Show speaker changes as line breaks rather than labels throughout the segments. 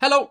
Hello!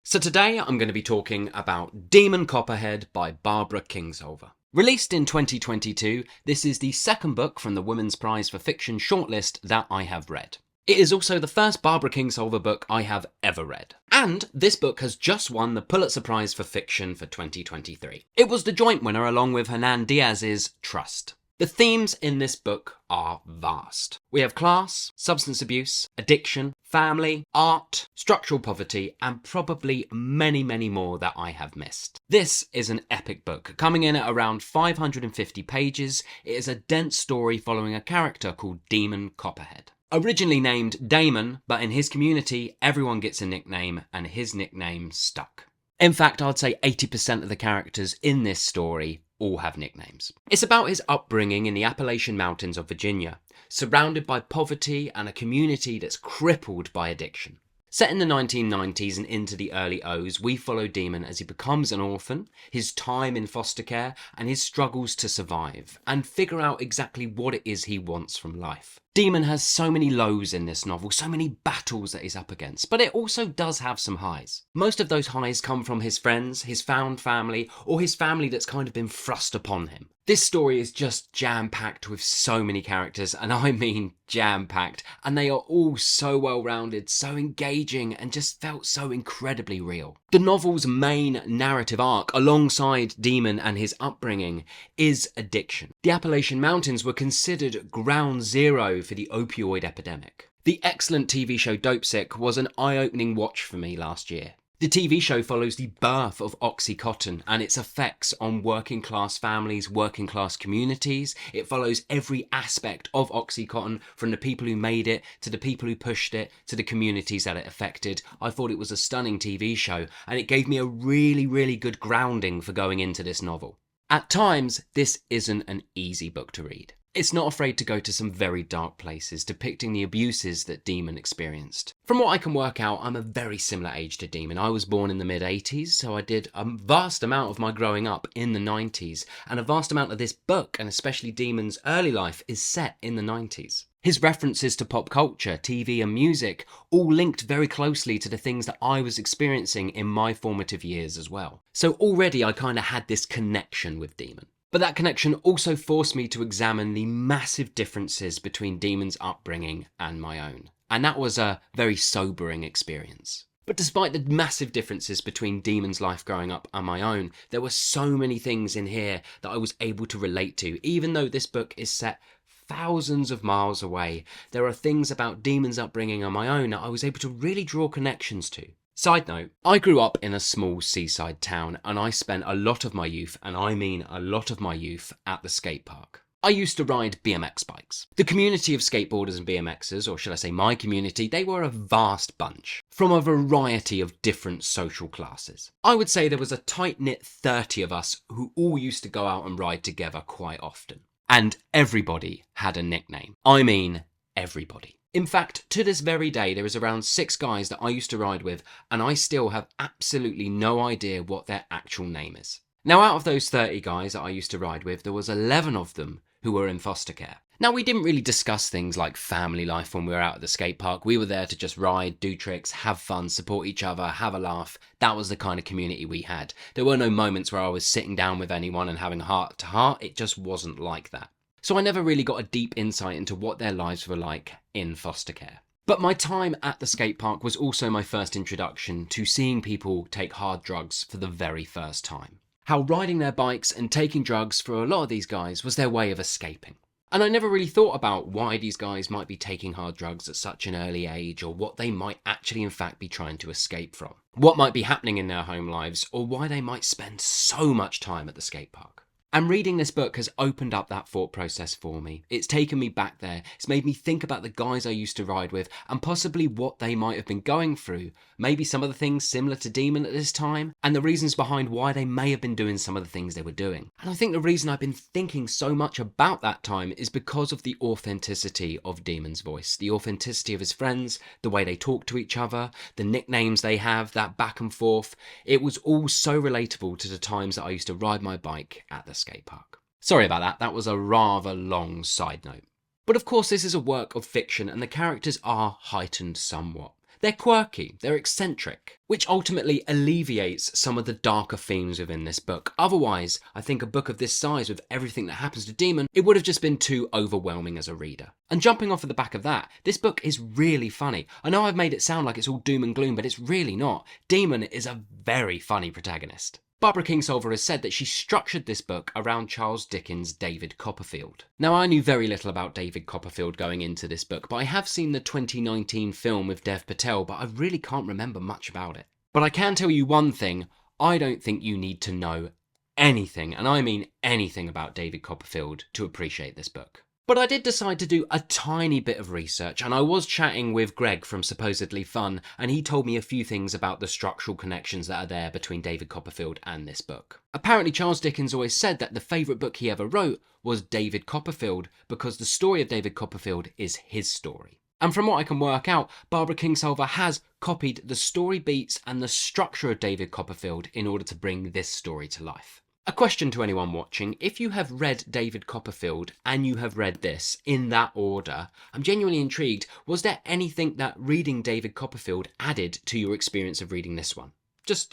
So today I'm going to be talking about Demon Copperhead by Barbara Kingsolver. Released in 2022, this is the second book from the Women's Prize for Fiction shortlist that I have read. It is also the first Barbara Kingsolver book I have ever read. And this book has just won the Pulitzer Prize for Fiction for 2023. It was the joint winner along with Hernan Diaz's Trust. The themes in this book are vast. We have class, substance abuse, addiction, family, art, structural poverty, and probably many, many more that I have missed. This is an epic book, coming in at around 550 pages. It is a dense story following a character called Demon Copperhead. Originally named Damon, but in his community, everyone gets a nickname, and his nickname stuck. In fact, I'd say 80% of the characters in this story all have nicknames. It's about his upbringing in the Appalachian Mountains of Virginia, surrounded by poverty and a community that's crippled by addiction. Set in the 1990s and into the early O's, we follow Demon as he becomes an orphan, his time in foster care, and his struggles to survive, and figure out exactly what it is he wants from life. Demon has so many lows in this novel, so many battles that he's up against, but it also does have some highs. Most of those highs come from his friends, his found family, or his family that's kind of been thrust upon him. This story is just jam-packed with so many characters, and I mean jam-packed, and they are all so well-rounded, so engaging, and just felt so incredibly real. The novel's main narrative arc, alongside Demon and his upbringing, is addiction. The Appalachian Mountains were considered ground zero for the opioid epidemic. The excellent TV show Dopesick was an eye-opening watch for me last year. The TV show follows the birth of Oxycontin and its effects on working class families, working class communities. It follows every aspect of Oxycontin, from the people who made it, to the people who pushed it, to the communities that it affected. I thought it was a stunning TV show, and it gave me a really, really good grounding for going into this novel. At times, this isn't an easy book to read. It's not afraid to go to some very dark places, depicting the abuses that Demon experienced. From what I can work out, I'm a very similar age to Demon. I was born in the mid-80s, so I did a vast amount of my growing up in the 90s, and a vast amount of this book, and especially Demon's early life, is set in the 90s. His references to pop culture, TV and music all linked very closely to the things that I was experiencing in my formative years as well. So already I kind of had this connection with Demon. But that connection also forced me to examine the massive differences between Demon's upbringing and my own. And that was a very sobering experience. But despite the massive differences between Demon's life growing up and my own, there were so many things in here that I was able to relate to. Even though this book is set thousands of miles away, there are things about Demon's upbringing and my own that I was able to really draw connections to. Side note, I grew up in a small seaside town, and I spent a lot of my youth, and I mean a lot of my youth, at the skate park. I used to ride BMX bikes. The community of skateboarders and BMXers, or should I say my community, they were a vast bunch, from a variety of different social classes. I would say there was a tight-knit 30 of us who all used to go out and ride together quite often. And everybody had a nickname. I mean, everybody. In fact, to this very day, there is around 6 guys that I used to ride with, and I still have absolutely no idea what their actual name is. Now, out of those 30 guys that I used to ride with, there was 11 of them who were in foster care. Now, we didn't really discuss things like family life when we were out at the skate park. We were there to just ride, do tricks, have fun, support each other, have a laugh. That was the kind of community we had. There were no moments where I was sitting down with anyone and having a heart-to-heart. It just wasn't like that. So I never really got a deep insight into what their lives were like in foster care. But my time at the skate park was also my first introduction to seeing people take hard drugs for the very first time. How riding their bikes and taking drugs for a lot of these guys was their way of escaping. And I never really thought about why these guys might be taking hard drugs at such an early age, or what they might actually in fact be trying to escape from. What might be happening in their home lives, or why they might spend so much time at the skate park. And reading this book has opened up that thought process for me. It's taken me back there. It's made me think about the guys I used to ride with and possibly what they might have been going through. Maybe some of the things similar to Demon at this time, and the reasons behind why they may have been doing some of the things they were doing. And I think the reason I've been thinking so much about that time is because of the authenticity of Demon's voice. The authenticity of his friends, the way they talk to each other, the nicknames they have, that back and forth. It was all so relatable to the times that I used to ride my bike at the skate park. Sorry about that, that was a rather long side note. But of course this is a work of fiction and the characters are heightened somewhat. They're quirky, they're eccentric, which ultimately alleviates some of the darker themes within this book. Otherwise, I think a book of this size with everything that happens to Demon, it would have just been too overwhelming as a reader. And jumping off of the back of that, this book is really funny. I know I've made it sound like it's all doom and gloom, but it's really not. Demon is a very funny protagonist. Barbara Kingsolver has said that she structured this book around Charles Dickens' David Copperfield. Now, I knew very little about David Copperfield going into this book, but I have seen the 2019 film with Dev Patel, but I really can't remember much about it. But I can tell you one thing, I don't think you need to know anything, and I mean anything about David Copperfield to appreciate this book. But I did decide to do a tiny bit of research, and I was chatting with Greg from Supposedly Fun, and he told me a few things about the structural connections that are there between David Copperfield and this book. Apparently Charles Dickens always said that the favourite book he ever wrote was David Copperfield, because the story of David Copperfield is his story. And from what I can work out, Barbara Kingsolver has copied the story beats and the structure of David Copperfield in order to bring this story to life. A question to anyone watching, if you have read David Copperfield and you have read this in that order, I'm genuinely intrigued, was there anything that reading David Copperfield added to your experience of reading this one?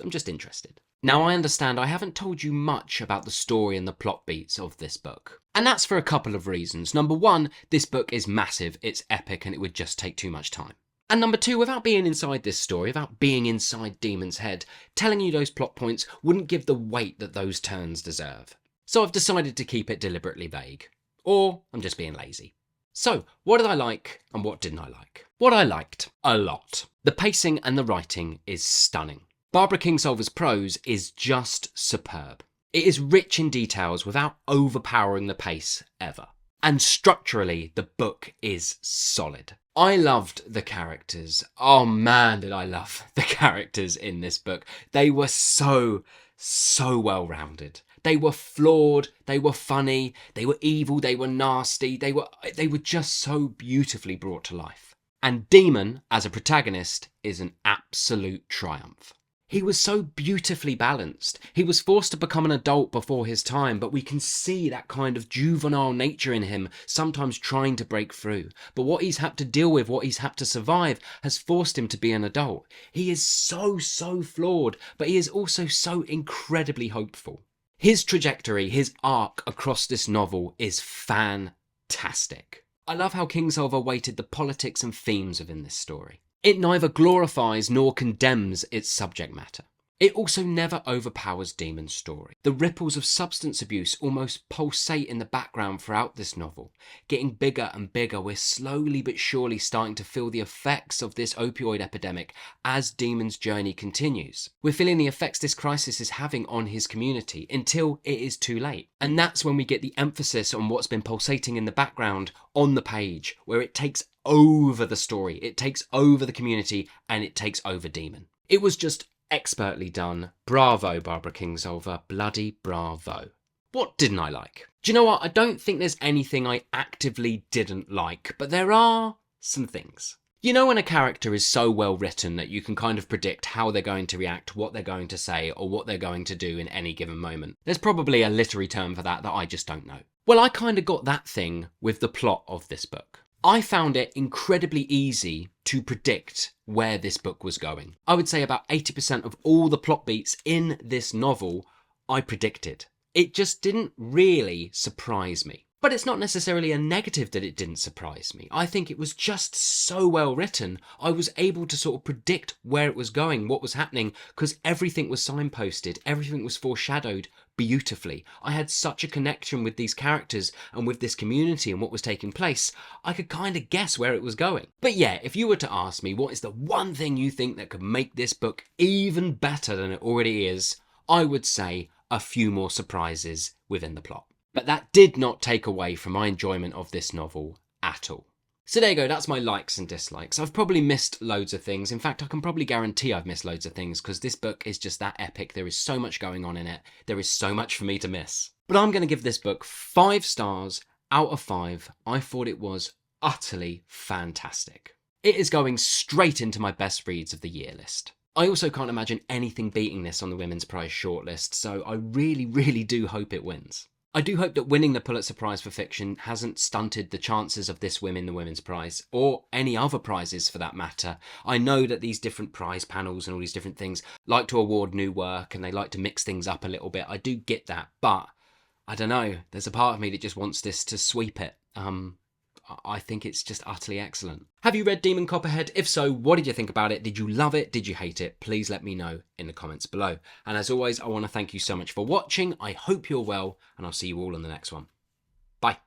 I'm just interested. Now I understand I haven't told you much about the story and the plot beats of this book. And that's for a couple of reasons. Number one, this book is massive, it's epic, and it would just take too much time. And number two, without being inside this story, without being inside Demon's head, telling you those plot points wouldn't give the weight that those turns deserve. So I've decided to keep it deliberately vague. Or I'm just being lazy. So, what did I like and what didn't I like? What I liked, a lot. The pacing and the writing is stunning. Barbara Kingsolver's prose is just superb. It is rich in details without overpowering the pace ever. And structurally, the book is solid. I loved the characters. Oh man, did I love the characters in this book. They were so well-rounded. They were flawed, they were funny, they were evil, they were nasty, they were just so beautifully brought to life. And Demon, as a protagonist, is an absolute triumph. He was so beautifully balanced. He was forced to become an adult before his time, but we can see that kind of juvenile nature in him, sometimes trying to break through. But what he's had to deal with, what he's had to survive, has forced him to be an adult. He is so flawed, but he is also so incredibly hopeful. His trajectory, his arc across this novel is fantastic. I love how Kingsolver weighted the politics and themes within this story. It neither glorifies nor condemns its subject matter. It also never overpowers Demon's story. The ripples of substance abuse almost pulsate in the background throughout this novel. Getting bigger and bigger, we're slowly but surely starting to feel the effects of this opioid epidemic as Demon's journey continues. We're feeling the effects this crisis is having on his community until it is too late. And that's when we get the emphasis on what's been pulsating in the background on the page, where it takes over the story, it takes over the community, and it takes over Demon. It was just expertly done. Bravo, Barbara Kingsolver. Bloody bravo. What didn't I like? Do you know what? I don't think there's anything I actively didn't like, but there are some things. You know when a character is so well written that you can kind of predict how they're going to react, what they're going to say, or what they're going to do in any given moment? There's probably a literary term for that I just don't know. Well, I kind of got that thing with the plot of this book. I found it incredibly easy to predict where this book was going. I would say about 80% of all the plot beats in this novel, I predicted. It just didn't really surprise me. But it's not necessarily a negative that it didn't surprise me. I think it was just so well written. I was able to sort of predict where it was going, what was happening, because everything was signposted, everything was foreshadowed beautifully. I had such a connection with these characters and with this community and what was taking place, I could kind of guess where it was going. But yeah, if you were to ask me what is the one thing you think that could make this book even better than it already is, I would say a few more surprises within the plot. But that did not take away from my enjoyment of this novel at all. So there you go, that's my likes and dislikes. I've probably missed loads of things. In fact, I can probably guarantee I've missed loads of things because this book is just that epic. There is so much going on in it. There is so much for me to miss. But I'm going to give this book 5 stars out of 5. I thought it was utterly fantastic. It is going straight into my best reads of the year list. I also can't imagine anything beating this on the Women's Prize shortlist, so I really do hope it wins. I do hope that winning the Pulitzer Prize for fiction hasn't stunted the chances of this winning the Women's Prize, or any other prizes for that matter. I know that these different prize panels and all these different things like to award new work and they like to mix things up a little bit. I do get that, but I don't know. There's a part of me that just wants this to sweep it. I think it's just utterly excellent. Have you read Demon Copperhead? If so, what did you think about it? Did you love it? Did you hate it? Please let me know in the comments below. And as always, I want to thank you so much for watching. I hope you're well, and I'll see you all on the next one. Bye.